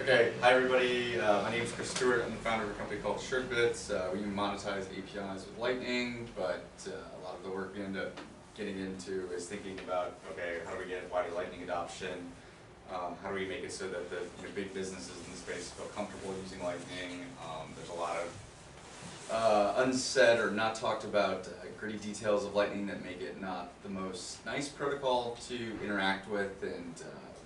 Okay, hi everybody. My name is Stewart. I'm the founder of a company called Suredbits. We monetize APIs with Lightning, but a lot of the work we end up getting into is thinking about, okay, how do we get wider Lightning adoption? How do we make it so that the big businesses in the space feel comfortable using Lightning? There's a lot of unsaid or not talked about gritty details of Lightning that make it not the most nice protocol to interact with, and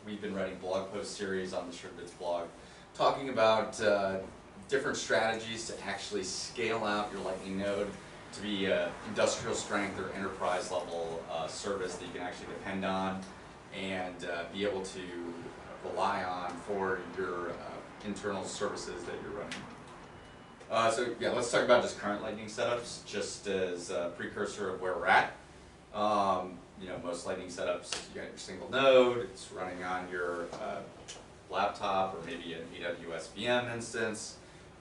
we've been writing blog post series on the Suredbits blog talking about different strategies to actually scale out your Lightning node to be industrial strength or enterprise level service that you can actually depend on and be able to rely on for your internal services that you're running. So yeah, let's talk about just current Lightning setups, just as a precursor of where we're at. Most Lightning setups, you got your single node, it's running on your laptop or maybe an AWS VM instance,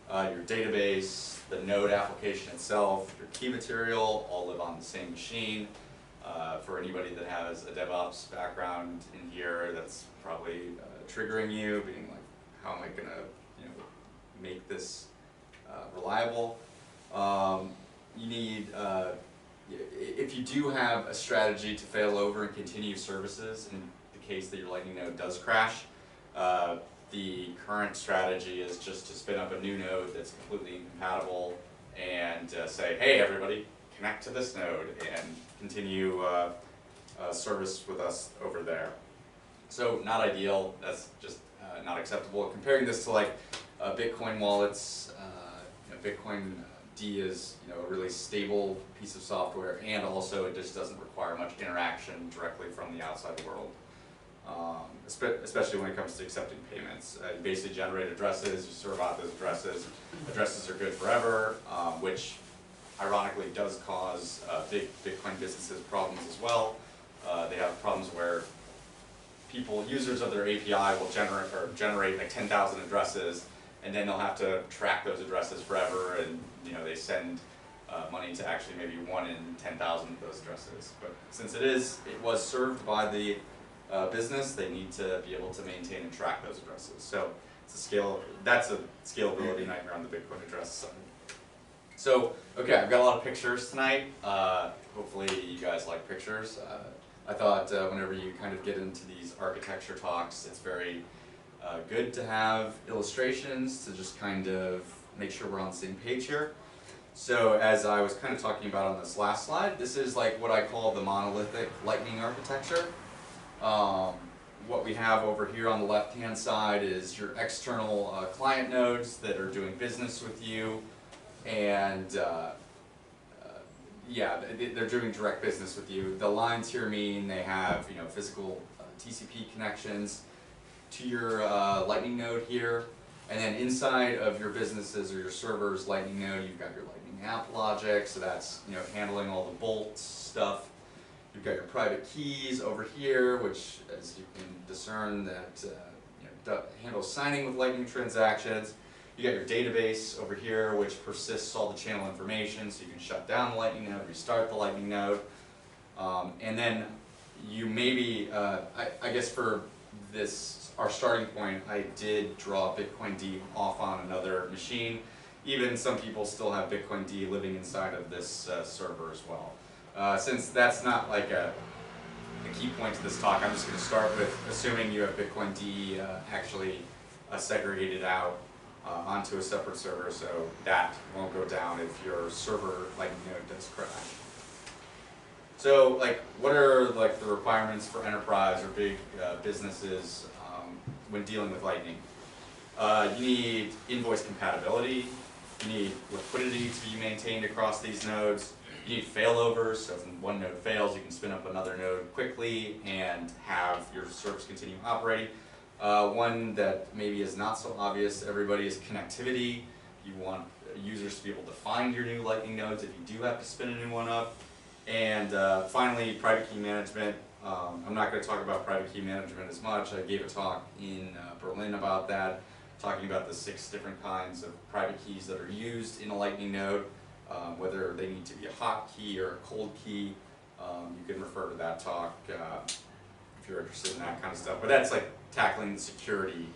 your database, the node application itself, your key material, all live on the same machine. For anybody that has a DevOps background in here, that's probably triggering you, being like, how am I going to make this reliable? You need if you do have a strategy to fail over and continue services in the case that your Lightning node does crash, the current strategy is just to spin up a new node that's completely incompatible and say, hey everybody, connect to this node and continue service with us over there. So not ideal, that's just not acceptable. Comparing this to like Bitcoin wallets, Bitcoin D is a really stable piece of software, and also it just doesn't require much interaction directly from the outside world, especially when it comes to accepting payments. You basically generate addresses, you serve out those addresses. Addresses are good forever, which ironically does cause big Bitcoin businesses problems as well. They have problems where users of their API will generate like 10,000 addresses, and then they'll have to track those addresses forever, and they send money to actually maybe 1 in 10,000 of those addresses. But since it was served by the business, they need to be able to maintain and track those addresses. So that's a scalability nightmare on the Bitcoin address side. So okay, I've got a lot of pictures tonight. Hopefully you guys like pictures. I thought whenever you kind of get into these architecture talks, it's very good to have illustrations to just kind of make sure we're on the same page here. So as I was kind of talking about on this last slide, this is like what I call the monolithic Lightning architecture. What we have over here on the left hand side is your external client nodes that are doing business with you, and yeah, they're doing direct business with you. The lines here mean they have physical TCP connections to your Lightning node here, and then inside of your businesses or your servers Lightning node, you've got your Lightning app logic, so that's handling all the bolt stuff. You've got your private keys over here, which, as you can discern, that handles signing with Lightning transactions. You got your database over here, which persists all the channel information, so you can shut down the Lightning node, restart the Lightning node, and then you maybe, I guess for our starting point, I did draw Bitcoin D off on another machine. Even some people still have Bitcoin D living inside of this server as well. Since that's not like a key point to this talk, I'm just going to start with assuming you have Bitcoin D actually segregated out onto a separate server, so that won't go down if your server Lightning node does crash. So, what are the requirements for enterprise or big businesses when dealing with Lightning? You need invoice compatibility. You need liquidity to be maintained across these nodes. You need failovers, so if one node fails, you can spin up another node quickly and have your service continue operating. One that maybe is not so obvious to everybody is connectivity. You want users to be able to find your new Lightning nodes if you do have to spin a new one up. And finally, private key management. I'm not going to talk about private key management as much. I gave a talk in Berlin about that, talking about the 6 different kinds of private keys that are used in a Lightning node, whether they need to be a hot key or a cold key. You can refer to that talk if you're interested in that kind of stuff. But that's like tackling the security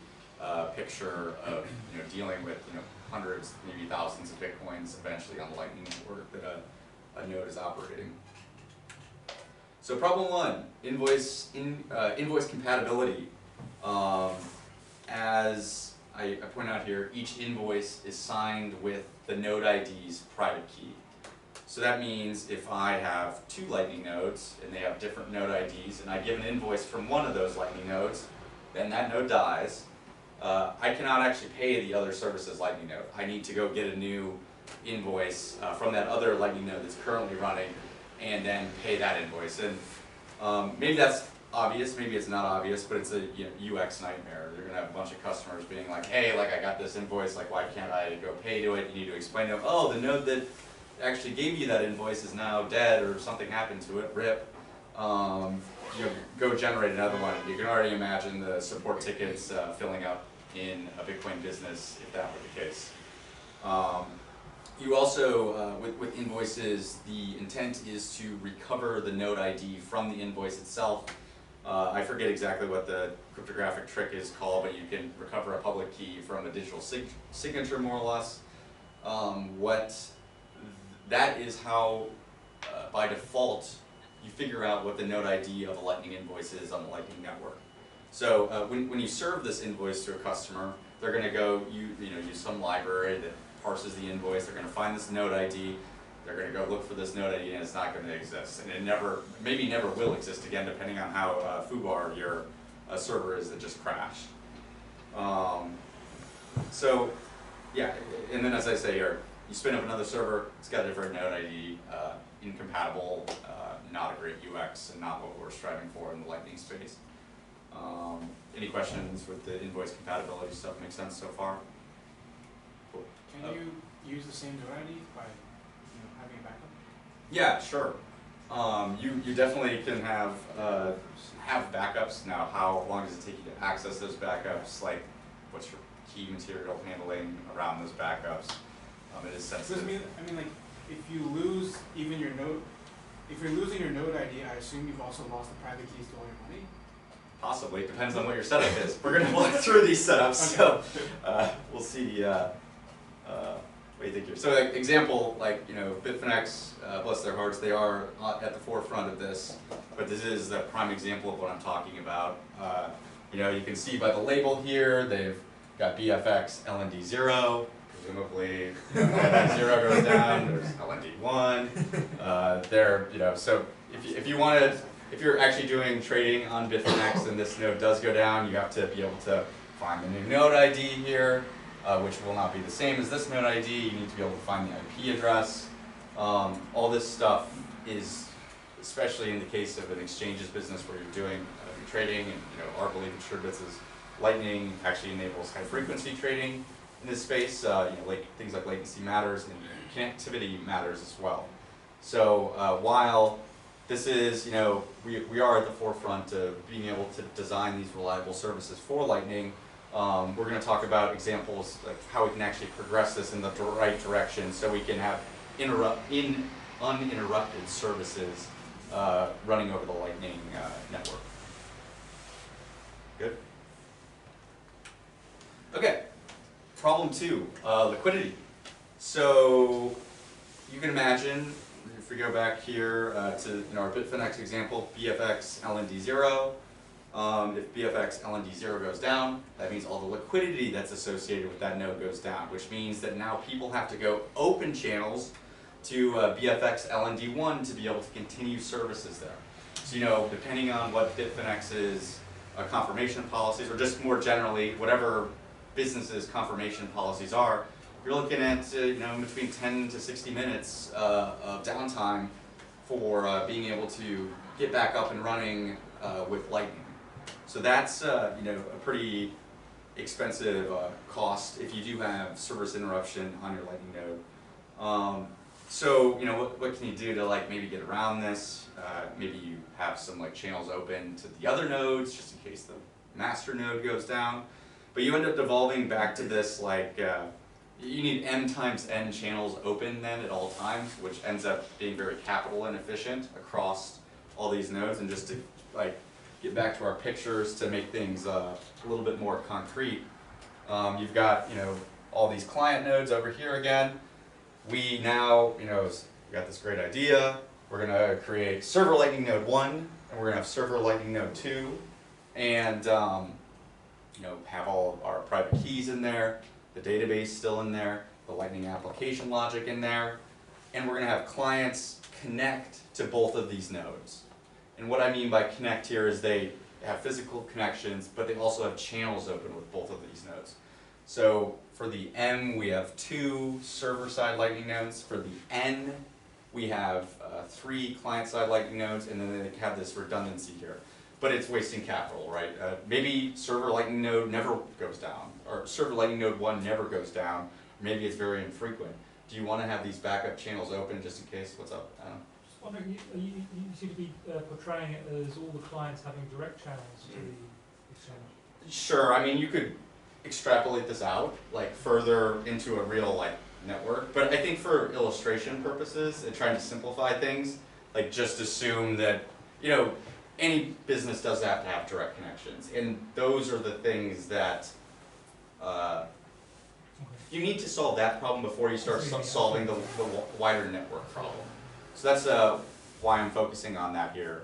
picture of dealing with hundreds, maybe thousands of Bitcoins eventually on the Lightning Network that a node is operating. So problem one, invoice compatibility. As I point out here, each invoice is signed with the node ID's private key. So that means if I have two Lightning nodes and they have different node IDs and I give an invoice from one of those Lightning nodes, then that node dies. I cannot actually pay the other service's Lightning node. I need to go get a new invoice from that other Lightning node that's currently running and then pay that invoice. And maybe that's obvious, maybe it's not obvious, but it's a UX nightmare. They're gonna have a bunch of customers being like, hey, like I got this invoice, like why can't I go pay to it? You need to explain to them, oh, the node that actually gave you that invoice is now dead or something happened to it, rip. Go generate another one. You can already imagine the support tickets filling up in a Bitcoin business if that were the case. You also, with invoices, the intent is to recover the node ID from the invoice itself. I forget exactly what the cryptographic trick is called, but you can recover a public key from a digital signature, more or less. That is how, by default, you figure out what the node ID of a Lightning invoice is on the Lightning Network. So when you serve this invoice to a customer, they're going to go use some library that parses the invoice. They're going to find this node ID. They're going to go look for this node ID, and it's not going to exist. And it maybe never will exist again, depending on how foobar your server is that just crashed. So yeah, and then as I say here, you spin up another server, it's got a different node ID, incompatible, not a great UX, and not what we're striving for in the Lightning space. Any questions with the invoice compatibility stuff? Make sense so far? Cool. Can you use the same node ID by having a backup? Yeah, sure. You definitely can have backups. Now, how long does it take you to access those backups? Like, what's your key material handling around those backups? It is sensitive. I mean, like, if you lose even your node, if you're losing your node ID, I assume you've also lost the private keys to all your money? Possibly. It depends on what your setup is. We're going to walk through these setups, okay. So we'll see what do you think here. So, like, example, like, Bitfinex, bless their hearts, they are at the forefront of this, but this is the prime example of what I'm talking about. You can see by the label here, they've got BFX LND0. Presumably, LND0 goes down. There's LND1. So if you're actually doing trading on Bitfinex and this node does go down, you have to be able to find the new node ID here, which will not be the same as this node ID. You need to be able to find the IP address. All this stuff is, especially in the case of an exchanges business where you're doing trading, and our belief in Suredbits is Lightning actually enables high frequency trading in this space. Things like latency matters and connectivity matters as well. So while this is, we are at the forefront of being able to design these reliable services for Lightning. We're going to talk about examples like how we can actually progress this in the right direction so we can have uninterrupted services running over the Lightning network. Good? Okay. Problem two, liquidity. So you can imagine, if we go back here to our Bitfinex example, BFX LND0. If BFX LND0 goes down, that means all the liquidity that's associated with that node goes down, which means that now people have to go open channels to BFX LND1 to be able to continue services there. So depending on what Bitfinex's confirmation policies, or just more generally, whatever businesses' confirmation policies are, you're looking at between 10 to 60 minutes of downtime for being able to get back up and running with Lightning. So that's a pretty expensive cost if you do have service interruption on your Lightning node. So what can you do to maybe get around this? Maybe you have some channels open to the other nodes just in case the master node goes down. But you end up devolving back to this you need m times n channels open then at all times, which ends up being very capital inefficient across all these nodes. And just to get back to our pictures to make things a little bit more concrete, You've got, all these client nodes over here again. We now, we got this great idea. We're gonna create server lightning node 1, and we're gonna have server lightning node 2, and have all of our private keys in there, the database still in there, the lightning application logic in there, and we're gonna have clients connect to both of these nodes. And what I mean by connect here is they have physical connections, but they also have channels open with both of these nodes. So for the M, we have 2 server-side lightning nodes. For the N, we have 3 client-side lightning nodes, and then they have this redundancy here. But it's wasting capital, right? Maybe server lightning node never goes down, or server lightning node 1 never goes down, or maybe it's very infrequent. Do you want to have these backup channels open just in case? What's up, Adam? Just wondering, you seem to be portraying it as all the clients having direct channels to the exchange. Sure, I mean, you could extrapolate this out, like further into a real network, but I think for illustration purposes and trying to simplify things, like just assume that, any business does have to have direct connections, and those are the things that you need to solve that problem before you start solving the wider network problem. So that's why I'm focusing on that here.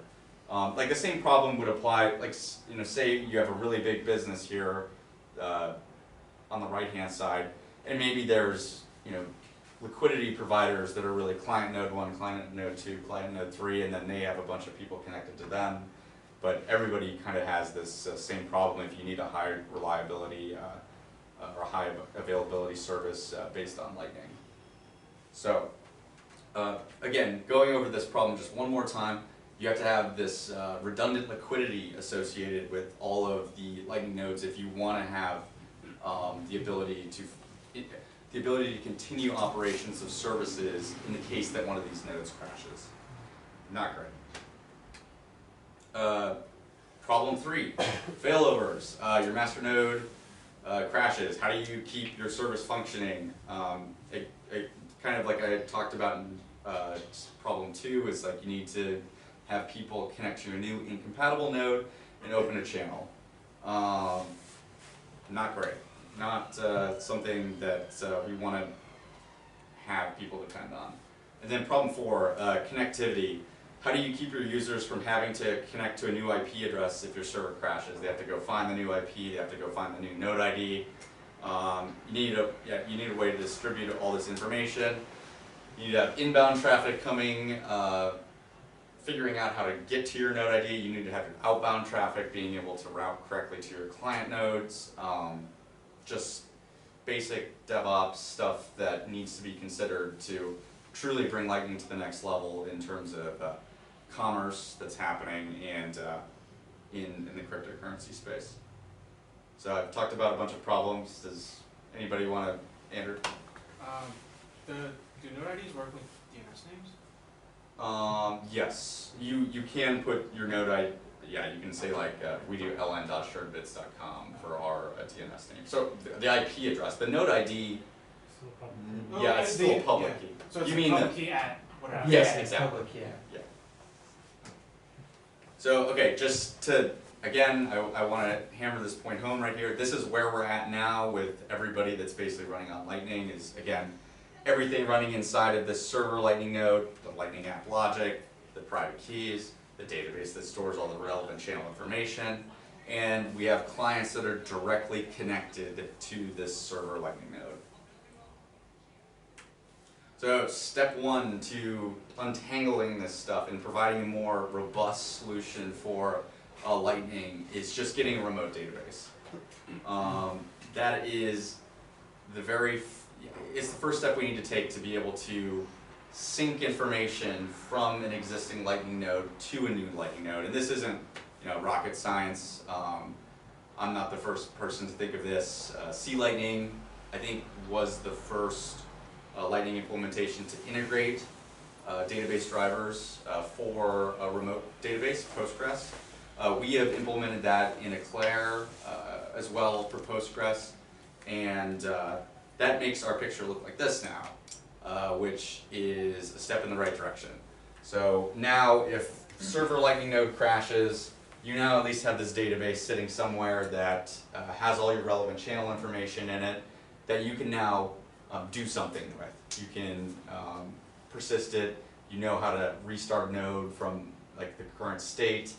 Like the same problem would apply, like, say you have a really big business here on the right-hand side, and maybe there's, liquidity providers that are really client node 1, client node 2, client node 3, and then they have a bunch of people connected to them. But everybody kind of has this same problem if you need a high reliability or high availability service based on Lightning. So again, going over this problem just one more time, you have to have this redundant liquidity associated with all of the Lightning nodes if you want to have the ability to continue operations of services in the case that one of these nodes crashes. Not great. Problem 3, failovers. Your master node crashes. How do you keep your service functioning? Kind of like I talked about in problem 2, is like you need to have people connect to a new incompatible node and open a channel. Not great. Not something that we want to have people depend on. And then problem 4, connectivity. How do you keep your users from having to connect to a new IP address if your server crashes? They have to go find the new IP, they have to go find the new node ID. You need a way to distribute all this information. You need to have inbound traffic coming, figuring out how to get to your node ID. You need to have your outbound traffic being able to route correctly to your client nodes. Just basic DevOps stuff that needs to be considered to truly bring Lightning to the next level in terms of commerce that's happening and in the cryptocurrency space. So I've talked about a bunch of problems. Does anybody want to, Andrew? Do node IDs work with DNS names? Yes, you can put your node ID. Yeah, you can say like we do ln.suredbits.com for our DNS name. So the IP address, the node ID. Yeah, it's still a public key. So it's you a mean public key at whatever. Yes, Yeah, exactly. public, yeah. So okay, just to again, I want to hammer this point home right here. This is where we're at now with everybody that's basically running on Lightning. Is again everything running inside of this server Lightning node, the Lightning app logic, the private keys, the database that stores all the relevant channel information, and we have clients that are directly connected to this server Lightning node. So step 1 to untangling this stuff and providing a more robust solution for Lightning is just getting a remote database. That is it's the first step we need to take to be able to sync information from an existing Lightning node to a new Lightning node. And this isn't, rocket science. I'm not the first person to think of this. C-Lightning, I think, was the first Lightning implementation to integrate database drivers for a remote database, Postgres. We have implemented that in Eclair as well for Postgres, and that makes our picture look like this now, which is a step in the right direction. So now if server Lightning node crashes, you now at least have this database sitting somewhere that has all your relevant channel information in it that you can now do something with. You can persist it, you know how to restart a node from like the current state,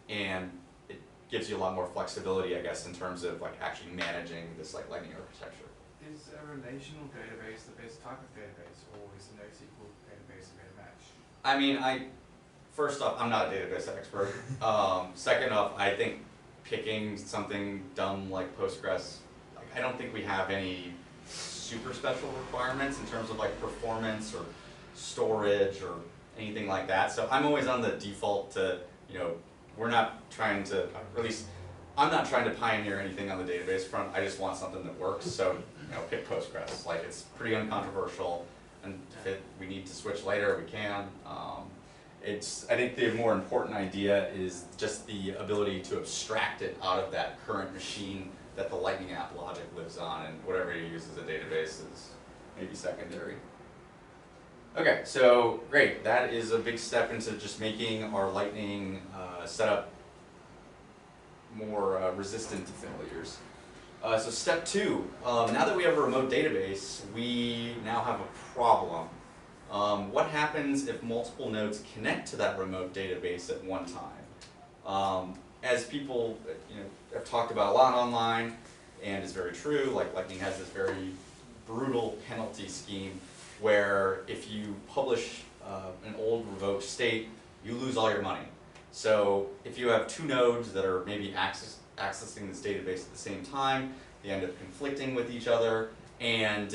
and it gives you a lot more flexibility, I guess, in terms of like actually managing this like Lightning architecture. Is a relational database the best type of database, or is a NoSQL database a better match? I mean, first off, I'm not a database expert. Second off, I think picking something dumb like Postgres, like, I don't think we have any super special requirements in terms of like performance or storage or anything like that. So I'm always on the default to, you know, we're not trying to, or at least I'm not trying to pioneer anything on the database front. I just want something that works. So, you know, pick Postgres. Like, it's pretty uncontroversial, and if we need to switch later, we can. I think the more important idea is just the ability to abstract it out of that current machine that the Lightning app logic lives on, and whatever you use as a database is maybe secondary. Okay, so great. That is a big step into just making our Lightning setup more resistant to failures. So step 2, now that we have a remote database, we now have a problem. What happens if multiple nodes connect to that remote database at one time? As people have talked about a lot online, and is very true, like Lightning has this very brutal penalty scheme where if you publish an old revoked state, you lose all your money. So if you have 2 nodes that are maybe accessing this database at the same time, they end up conflicting with each other, and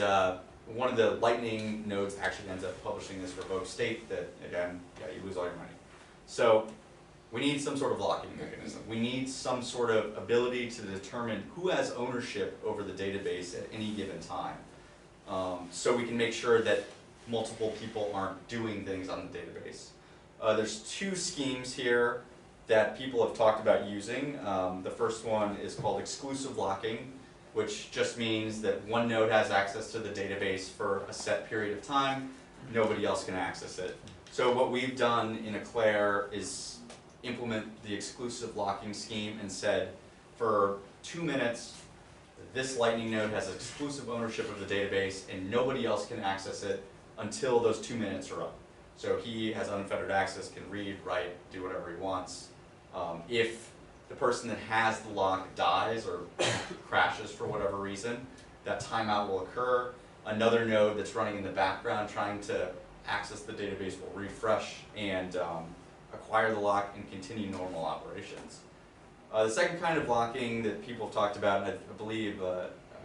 one of the Lightning nodes actually ends up publishing this revoked state that, again, yeah, you lose all your money. So we need some sort of locking mechanism. We need some sort of ability to determine who has ownership over the database at any given time. So we can make sure that multiple people aren't doing things on the database. There's 2 schemes here that people have talked about using. The first one is called exclusive locking, which just means that one node has access to the database for a set period of time. Nobody else can access it. So what we've done in Eclair is implement the exclusive locking scheme and said, for 2 minutes, this Lightning node has exclusive ownership of the database and nobody else can access it until those 2 minutes are up. So he has unfettered access, can read, write, do whatever he wants. If the person that has the lock dies or crashes for whatever reason, that timeout will occur. Another node that's running in the background trying to access the database will refresh and acquire the lock and continue normal operations. The second kind of locking that people have talked about, and I believe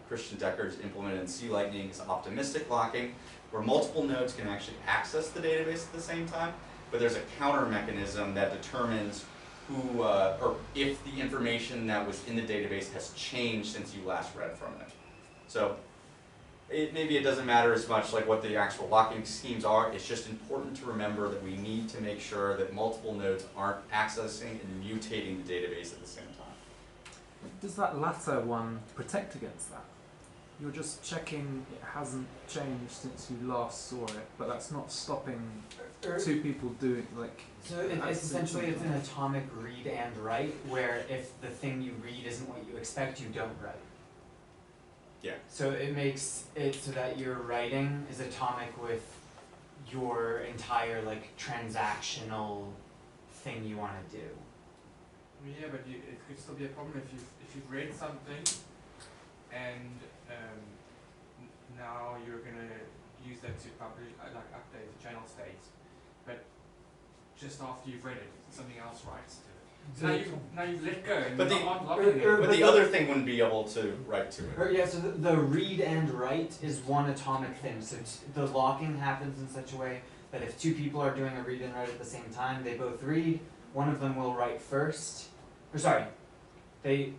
Christian Decker's implemented in C Lightning, is optimistic locking, where multiple nodes can actually access the database at the same time, but there's a counter mechanism that determines who, or if the information that was in the database has changed since you last read from it. So maybe it doesn't matter as much like what the actual locking schemes are. It's just important to remember that we need to make sure that multiple nodes aren't accessing and mutating the database at the same time. Does that latter one protect against that? You're just checking it hasn't changed since you last saw it, but that's not stopping 2 people doing, like... So it's essentially it's an atomic read and write, where if the thing you read isn't what you expect, you don't write. Yeah. So it makes it so that your writing is atomic with your entire like transactional thing you want to do. Yeah, but it could still be a problem if you've read something and now you're gonna use that to publish like update the channel states, but just after you've read it, something else writes to it. So now you've let go and But you're the- not locking it. But the other thing wouldn't be able to write to it. Yeah, so the read and write is one atomic thing. So the locking happens in such a way that if 2 people are doing a read and write at the same time, they both read, one of them will write first. Or sorry, they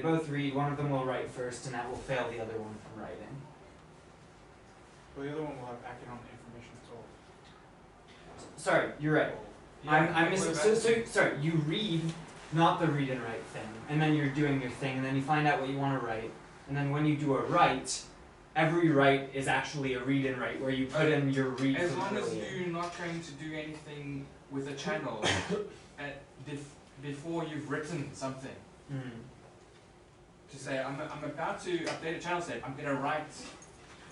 both read, one of them will write first, and that will fail the other one from writing. Well, the other one will have acted on the information it's all. Sorry, you're right. I'm missing. So sorry, you read, not the read and write thing, and then you're doing your thing, and then you find out what you want to write, and then when you do a write, every write is actually a read and write, where you put in your read. As long as you're not going to do anything with a channel, before you've written something. To say, I'm about to update a channel state, I'm going to write,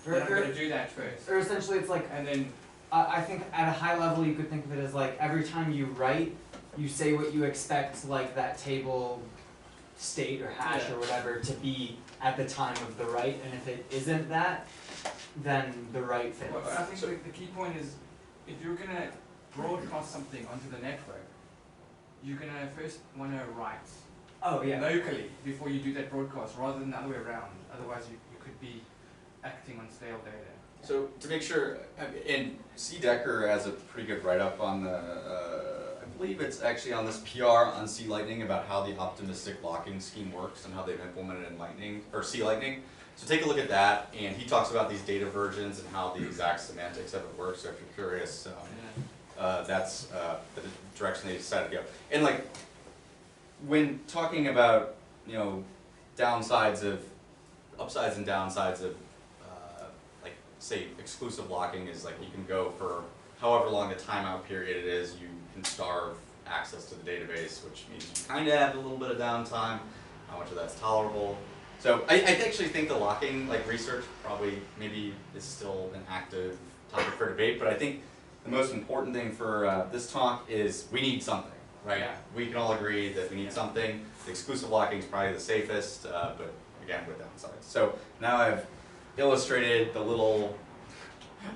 and I'm going to do that first. Or essentially it's like, And then, I think at a high level you could think of it as like every time you write, you say what you expect like that table state or hash Yeah. or whatever to be at the time of the write, and if it isn't that, then the write fails. well, I think the key point is, if you're going to broadcast something onto the network, you're going to first want to write Oh yeah. locally before you do that broadcast, rather than the other way around. Otherwise, you could be acting on stale data. So to make sure, and C. Decker has a pretty good write-up on the, I believe it's actually on this PR on C Lightning about how the optimistic locking scheme works and how they've implemented it in Lightning, or C Lightning. So take a look at that, and he talks about these data versions and how the exact semantics of it works. So if you're curious, that's the direction they decided to go. And like, when talking about, you know, upsides and downsides of, like, say, exclusive locking is like you can go for however long the timeout period it is, you can starve access to the database, which means you kind of have a little bit of downtime, how much of that's tolerable. So I actually think the locking, like, research probably maybe is still an active topic for debate, but I think the most important thing for this talk is we need something. Right, Yeah. we can all agree that we need something. The exclusive locking is probably the safest, but again, with downsides. So now I've illustrated the little,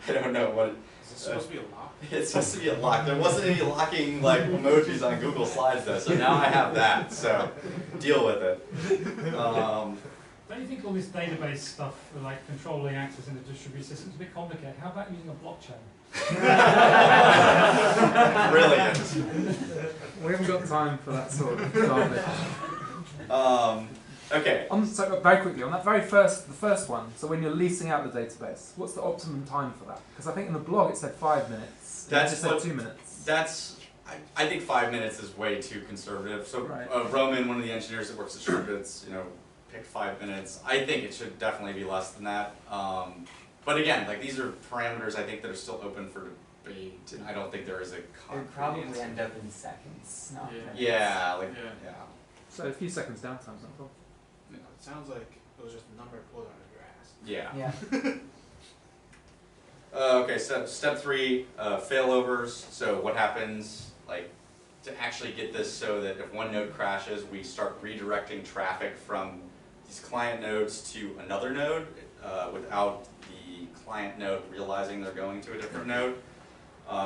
I don't know what, Is it supposed to be a lock? it's supposed to be a lock. There wasn't any locking like emojis on Google Slides though, so now I have that, so deal with it. Don't you think all this database stuff, like controlling access in the distributed system, is a bit complicated? How about using a blockchain? Brilliant. We haven't got time for that sort of garbage. Okay. So very quickly, on that the first one, so when you're leasing out the database, what's the optimum time for that? Because I think in the blog it said 5 minutes. That's it just said what- 2 minutes. That's, I think 5 minutes is way too conservative. So Right. Roman, one of the engineers that works at Suredbits, you know, picked 5 minutes. I think it should definitely be less than that. But again, like, these are parameters I think that are still open for debate, and I don't think there is a It would concrete probably answer. end up in seconds, not minutes. Yeah, like, Yeah. yeah. So a few seconds downtime's not a problem. It sounds like it was just a number pulled out of your ass. Yeah. Yeah. Okay, so step 3, failovers. So what happens, like, to actually get this so that if one node crashes, we start redirecting traffic from these client nodes to another node without the client node realizing they're going to a different node.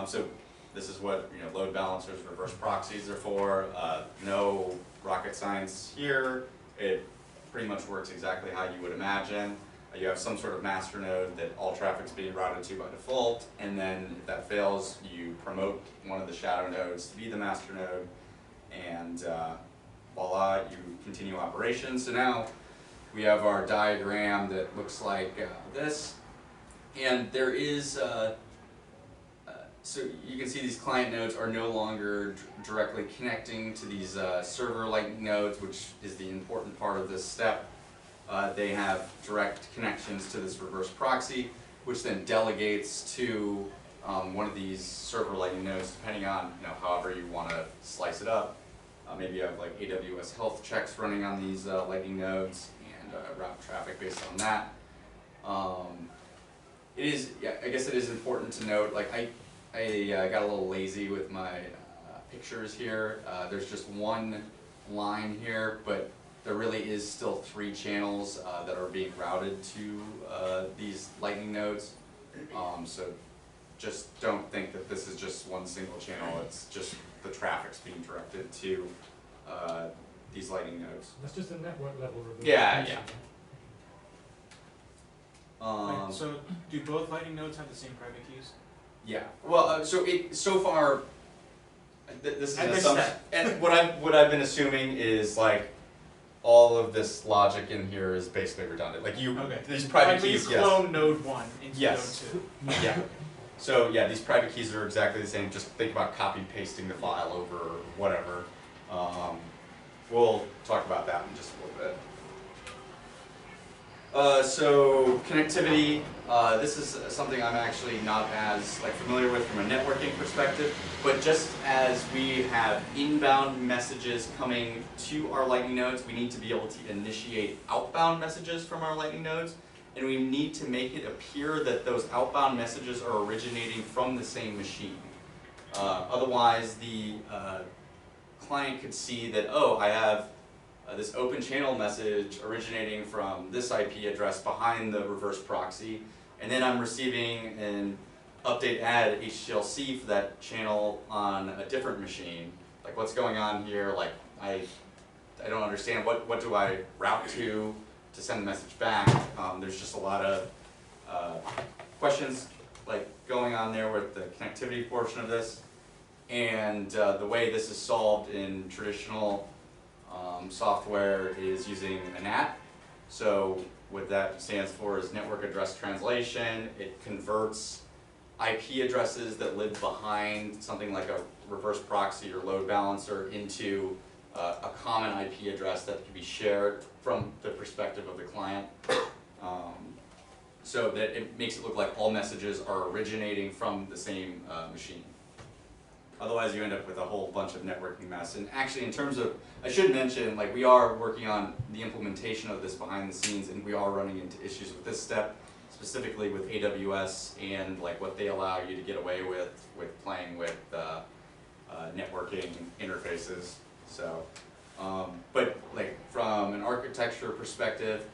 So this is what, you know, load balancers, reverse proxies are for. No rocket science here. It pretty much works exactly how you would imagine. You have some sort of master node that all traffic's being routed to by default, and then if that fails, you promote one of the shadow nodes to be the master node, and voila, you continue operations. So now we have our diagram that looks like this, and there is, so you can see these client nodes are no longer directly connecting to these server lightning nodes, which is the important part of this step. They have direct connections to this reverse proxy, which then delegates to one of these server lightning nodes, depending on, you know, however you want to slice it up. Maybe you have like AWS health checks running on these lightning nodes and route traffic based on that. It is, yeah, I guess it is important to note, like I got a little lazy with my pictures here. There's just one line here, but there really is still 3 channels that are being routed to these lightning nodes. So just don't think that this is just one single channel. It's just the traffic's being directed to these lightning nodes. That's just a network level review. Yeah, yeah. Wait, so do both lightning nodes have the same private keys? Yeah. Well, so far, this is At an this assumption, step. and what I've been assuming is like all of this logic in here is basically redundant. Like these private Like keys, you clone node 1 into Yes. node 2. Yeah. So yeah, these private keys are exactly the same. Just think about copy pasting the file over whatever. We'll talk about that in just a little bit. So connectivity, this is something I'm actually not as familiar with from a networking perspective, but just as we have inbound messages coming to our Lightning nodes, we need to be able to initiate outbound messages from our Lightning nodes, and we need to make it appear that those outbound messages are originating from the same machine. Otherwise, the client could see that, oh, I have this open channel message originating from this IP address behind the reverse proxy, and then I'm receiving an update add HTLC for that channel on a different machine. Like, what's going on here? Like, I don't understand. What do I route to send the message back? There's just a lot of questions going on there with the connectivity portion of this, and the way this is solved in traditional software is using a NAT. So what that stands for is network address translation. It converts IP addresses that live behind something like a reverse proxy or load balancer into a common IP address that can be shared from the perspective of the client. So that it makes it look like all messages are originating from the same machine. Otherwise, you end up with a whole bunch of networking mess. And actually, in terms of, I should mention, we are working on the implementation of this behind the scenes, and we are running into issues with this step, specifically with AWS and what they allow you to get away with playing with networking interfaces. So, but from an architecture perspective,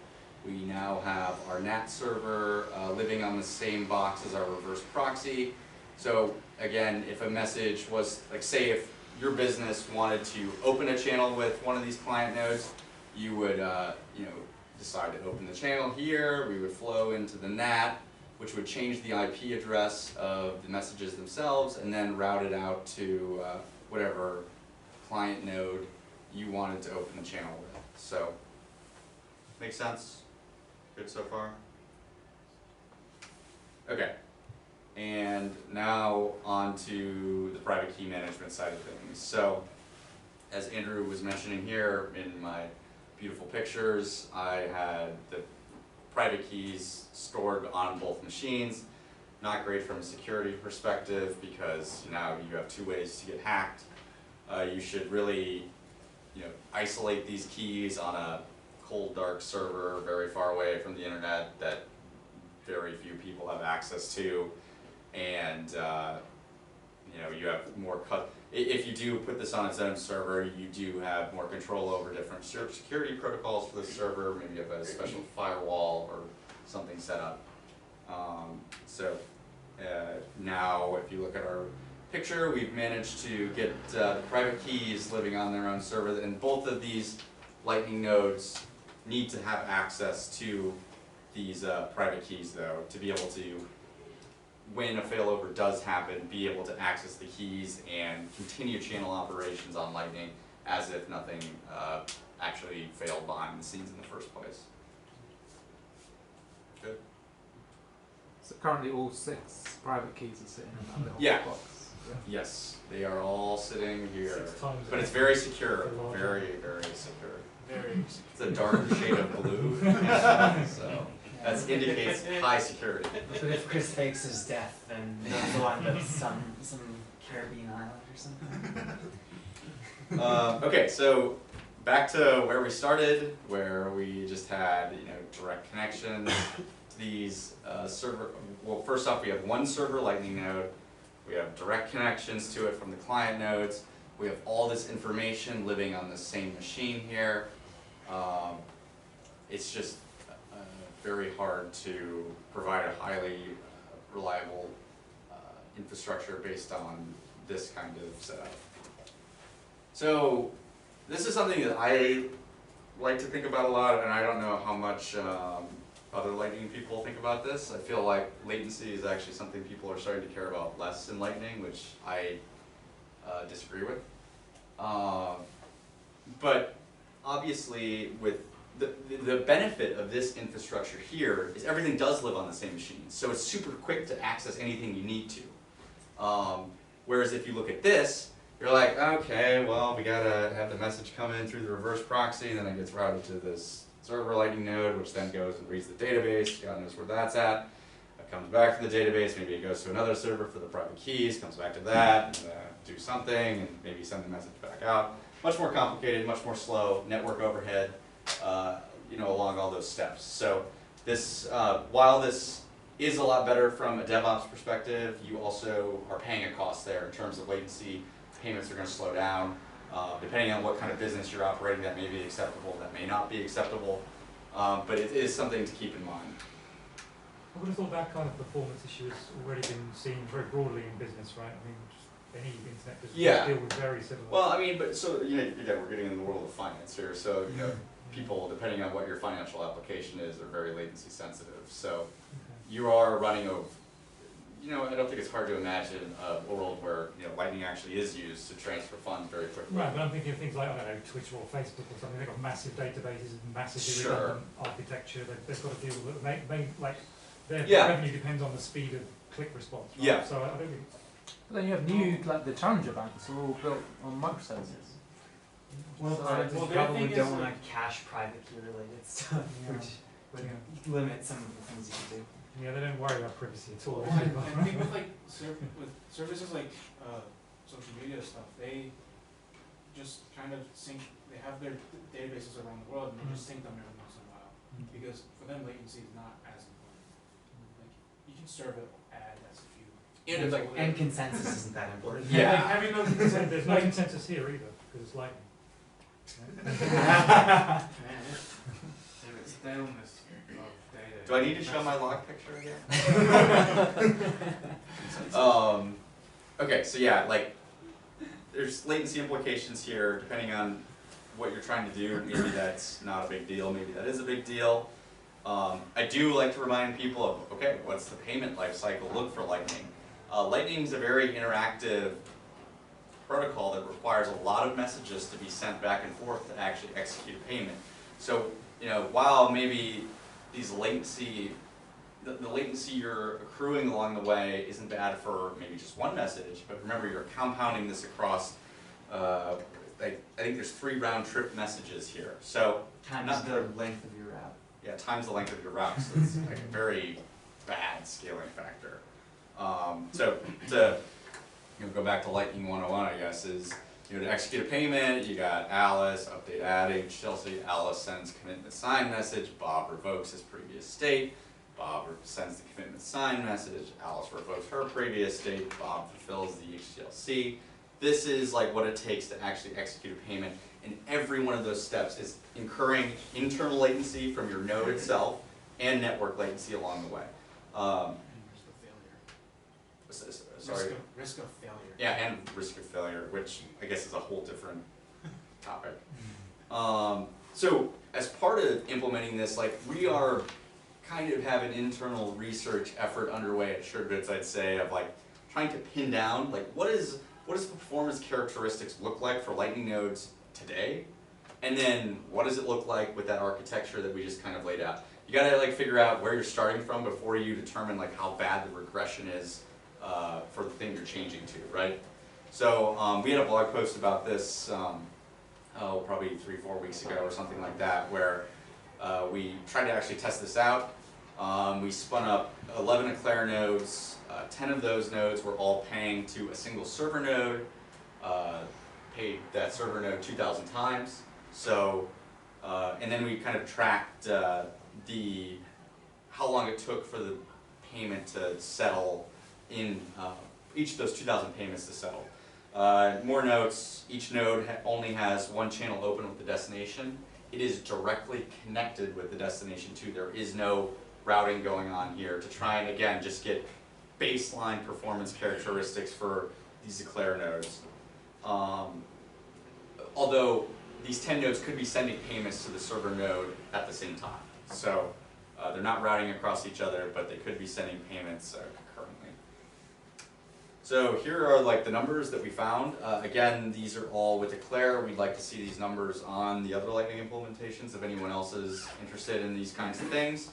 we now have our NAT server living on the same box as our reverse proxy. So again, if a message was, say if your business wanted to open a channel with one of these client nodes, you would decide to open the channel here, we would flow into the NAT, which would change the IP address of the messages themselves, and then route it out to whatever client node you wanted to open the channel with. So, make sense? Good so far? Okay. And now on to the private key management side of things. So, as Andrew was mentioning here in my beautiful pictures, I had the private keys stored on both machines. Not great from a security perspective because now you have two ways to get hacked. You should really, isolate these keys on a cold, dark server very far away from the internet that very few people have access to. And you have more if you do put this on its own server, you do have more control over different security protocols for the server. Maybe you have a special firewall or something set up. Now if you look at our picture, we've managed to get the private keys living on their own server, and both of these Lightning nodes need to have access to these private keys though, to be able to, when a failover does happen, be able to access the keys and continue channel operations on Lightning as if nothing actually failed behind the scenes in the first place. Good? So currently all 6 private keys are sitting in that little Yeah. box. Yeah. Yes, they are all sitting here. 6 times. But it's very secure, very, very secure. Very It's a darker shade of blue, so that indicates high security. But if Chris fakes his death, then he's the one that's some Caribbean island or something. Okay, so back to where we started, where we just had direct connections to these server. Well, first off, we have one server Lightning node. We have direct connections to it from the client nodes. We have all this information living on the same machine here. It's just very hard to provide a highly reliable infrastructure based on this kind of setup. So this is something that I like to think about a lot, and I don't know how much other Lightning people think about this. I feel like latency is actually something people are starting to care about less in Lightning, which I disagree with. But obviously, with the benefit of this infrastructure here is everything does live on the same machine, so it's super quick to access anything you need to. Whereas if you look at this, you're like, okay, well, we gotta have the message come in through the reverse proxy, and then it gets routed to this server Lightning node, which then goes and reads the database. God knows where that's at. It comes back to the database. Maybe it goes to another server for the private keys. Comes back to that, and, do something, and maybe send the message back out. Much more complicated, much more slow. Network overhead, along all those steps. So this, while this is a lot better from a DevOps perspective, you also are paying a cost there in terms of latency. Payments are going to slow down. Depending on what kind of business you're operating, that may be acceptable, that may not be acceptable, but it is something to keep in mind. I would have thought that kind of performance issue has already been seen very broadly in business, right? I mean, just any internet business deal with very similar. Well, I mean, but so, again, we're getting in the world of finance here, so, people, depending on what your financial application is, are very latency sensitive. So you are running over, I don't think it's hard to imagine a world where, Lightning actually is used to transfer funds very quickly. Right, but I'm thinking of things like, I don't know, Twitter or Facebook or something. They've got massive databases, massively redundant architecture. They've got to deal with it. Their revenue depends on the speed of click response. Right? Yeah. So I don't think. But then you have new, like the challenger banks are all built on microservices. Well, So I it's just the probably thing is don't that- want to cache private key related stuff, which would limit some of the things you could do. Yeah, they don't worry about privacy at all. Well, I think with with services like social media stuff, they just kind of sync. They have their databases around the world, and they just sync them every once in a while. Because for them, latency is not as important. Like you can serve an ad as if you. And consensus isn't that important. Yeah. Like having no consensus, there's no consensus here either because it's Lightning. Staleness of data. Do I need to show my log picture again? Okay, so yeah, there's latency implications here, depending on what you're trying to do. Maybe that's not a big deal, maybe that is a big deal. I do like to remind people of, okay, what's the payment life cycle look for Lightning? Lightning is a very interactive protocol that requires a lot of messages to be sent back and forth to actually execute a payment. So, while maybe these latency, the latency you're accruing along the way isn't bad for maybe just one message, but remember you're compounding this across, I think there's 3 round-trip messages here. So Times the length of your route. yeah, times the length of your route, so it's like a very bad scaling factor. So to go back to Lightning 101, I guess, is to execute a payment, you got Alice, update adding, Chelsea, Alice sends commitment sign message, Bob revokes his previous state, Bob sends the commitment sign message, Alice revokes her previous state, Bob fulfills the HTLC. This is like what it takes to actually execute a payment, and every one of those steps is incurring internal latency from your node itself and network latency along the way. And risk of failure. Sorry. Risk of failure. Yeah, and risk of failure, which I guess is a whole different topic. So as part of implementing this, we are kind of have an internal research effort underway at Suredbits, I'd say, of trying to pin down what does the performance characteristics look like for Lightning nodes today, and then what does it look like with that architecture that we just kind of laid out. You gotta figure out where you're starting from before you determine how bad the regression is for the thing you're changing to, right? So we had a blog post about this probably 3-4 weeks ago or something like that, where we tried to actually test this out. We spun up 11 Eclair nodes. 10 of those nodes were all paying to a single server node, paid that server node 2,000 times. So, and then we kind of tracked how long it took for the payment to settle in each of those 2,000 payments to settle. More notes, each node only has one channel open with the destination. It is directly connected with the destination too. There is no routing going on here to try and, again, just get baseline performance characteristics for these Eclair nodes. Although these 10 nodes could be sending payments to the server node at the same time. So they're not routing across each other, but they could be sending payments concurrently. So here are the numbers that we found. Again, these are all with Eclair. We'd like to see these numbers on the other Lightning implementations if anyone else is interested in these kinds of things.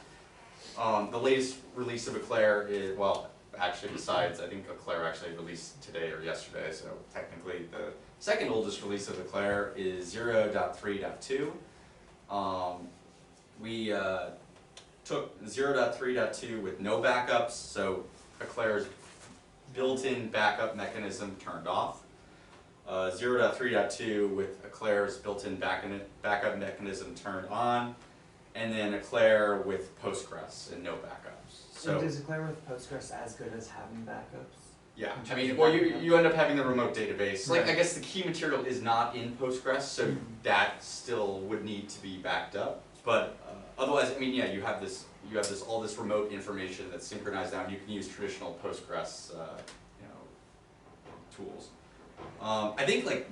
The latest release of Eclair is, well, actually besides, I think Eclair actually released today or yesterday, so technically the second oldest release of Eclair is 0.3.2. we took 0.3.2 with no backups, so Eclair's built-in backup mechanism turned off. 0.3.2 with Eclair's built-in backup mechanism turned on, and then Eclair with Postgres and no backups. So is Eclair with Postgres as good as having backups? yeah, in I terms mean, of well, backup? you end up having the remote database. Like, I Right. guess the key material is not in Postgres, so that still would need to be backed up. But otherwise, I mean, yeah, you have all this remote information that's synchronized down. You can use traditional Postgres, tools. I think like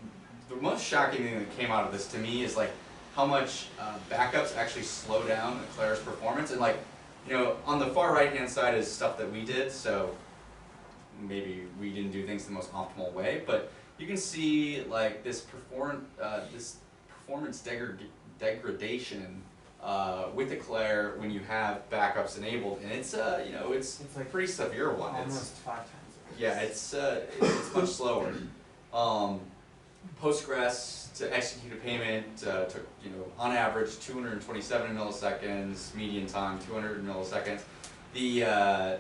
the most shocking thing that came out of this to me is like how much backups actually slow down Eclair's performance. And like, on the far right hand side is stuff that we did, so maybe we didn't do things the most optimal way, but you can see like this performance degradation with Eclair when you have backups enabled, and it's it's like pretty severe one. Almost 5 times. Yeah, it's much slower. Postgres to execute a payment took on average 227 milliseconds, median time 200 milliseconds. The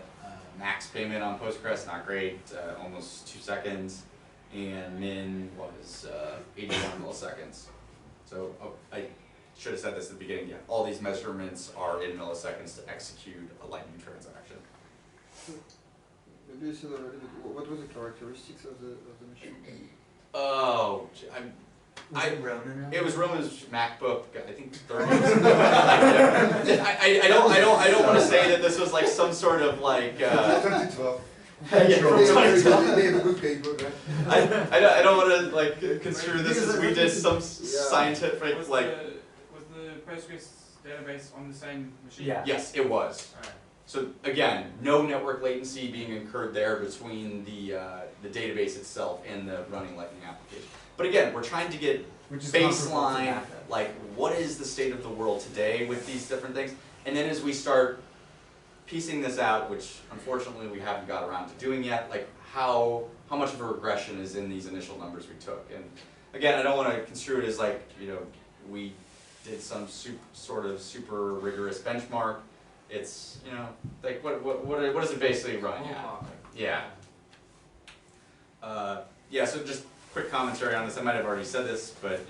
max payment on Postgres not great, almost 2 seconds, and min was 81 milliseconds. So I should have said this at the beginning. Yeah, all these measurements are in milliseconds to execute a Lightning transaction. Maybe you said already, but what was the characteristics of the machine? Oh, Was it Roman? it was Roman's MacBook, I think 30s. I don't want to say that this was like some sort of like. 2012. Yeah, from 2012. They have a good cake, right? I don't want to like construe this as we did some scientific Was like. was the Postgres database on the same machine? Yeah. Yes, it was. Alright. So again, no network latency being incurred there between the database itself and the running Lightning application. But again, we're trying to get Which is comparable to baseline, backup. like what is the state of the world today with these different things, and then as we start piecing this out, which unfortunately we haven't got around to doing yet, like how much of a regression is in these initial numbers we took. And again, I don't want to construe it as like we did some sort of super rigorous benchmark. It's like what does it basically run at? Yeah. Yeah. So just quick commentary on this. I might have already said this, but